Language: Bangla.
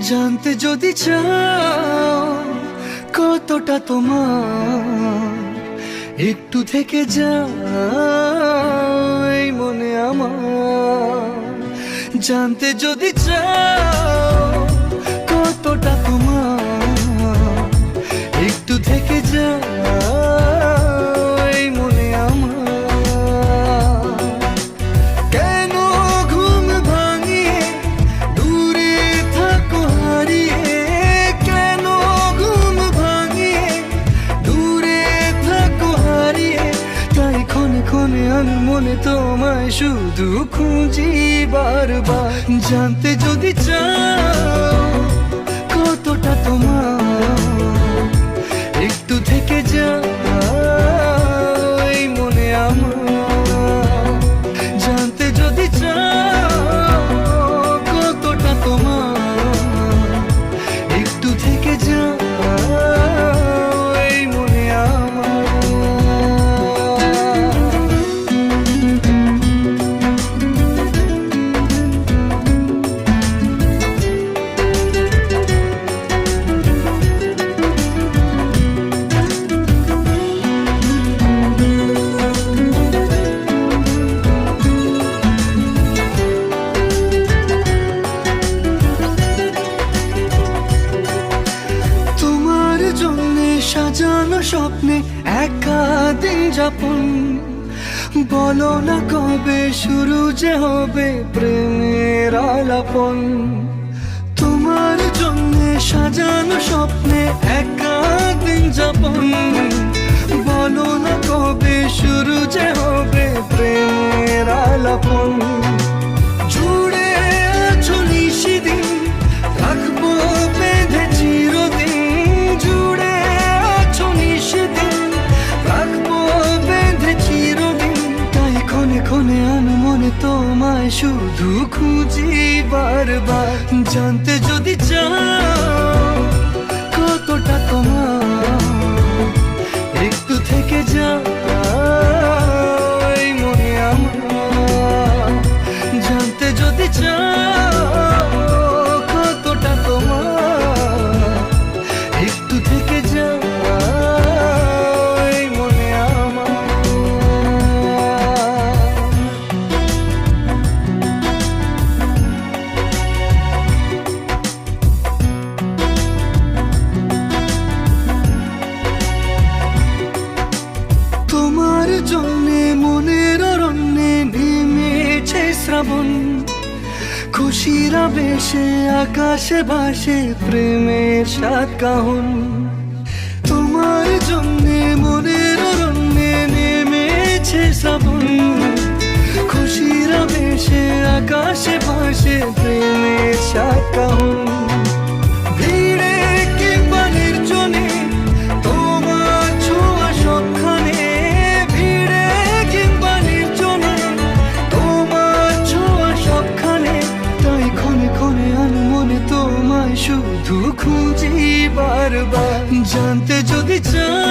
জানতে যদি চাও কতটা তোমার, একটু থেকে যাও এই মনে আমার। জানতে যদি চাও কতটা তোমার, একটু থেকে যাও এই মনে আমার। কেন ঘুম ভাঙিয়ে দূরে থাকো হারিয়ে, কেন ঘুম ভাঙিয়ে দূরে থাকো হারিয়ে, তাই ক্ষণে ক্ষণে আমি মনে তোমায় শুধু খুঁজি বারবার। জানতে যদি চাও কতটা তোমার, একটু থেকে যাও এই মনে আমার। জানতে যদি চাও কতটা তোমার, একটু থেকে যাও এই মনে আমার। সাজানো স্বপ্নে একা দিন যাপন, বলো না কবে শুরু যে হবে প্রেমের আলাপন। তোমার জন্য সাজানো স্বপ্নে একা দিন যাপন, বলো না কবে শুরু যে হবে প্রেমের আলাপন। জুড়ে আছো নিশিদিন, রাখবো বেঁধে চিরদিন। জুড়ে আছো নিশিদিন, রাখবো বেঁধে চিরদিন। তাই ক্ষণে ক্ষণে আমি মনে তোমায় শুধু খুঁজি বারবার। জানতে যদি চাও কতটা তোমার, একটু থেকে যাও এই মনে আমার। জানতে যদি চাও কতটা তোমার, একটু থেকে যাও এই মনে আমার। তোমার জন্যে মনের অরণ্যে নেমেছে শ্রাবণ, খুশিরা বেশে আকাশে ভাসে প্রেমের সাত কাহন। তোমার জন্যে মনের অরণ্যে নেমেছে শ্রাবণ, খুশিরা বেশে আকাশে ভাসে প্রেমের সাত কাহন। ভিড়ে কিংবা নির্জনে তোমার ছোঁয়া সবখানে, ভিড়ে কিংবা নির্জনে তোমার ছোঁয়া সবখানে। তাই ক্ষণে ক্ষণে আমি মনে তোমায় শুধু খুঁজি বারবার। জানতে যদি চাও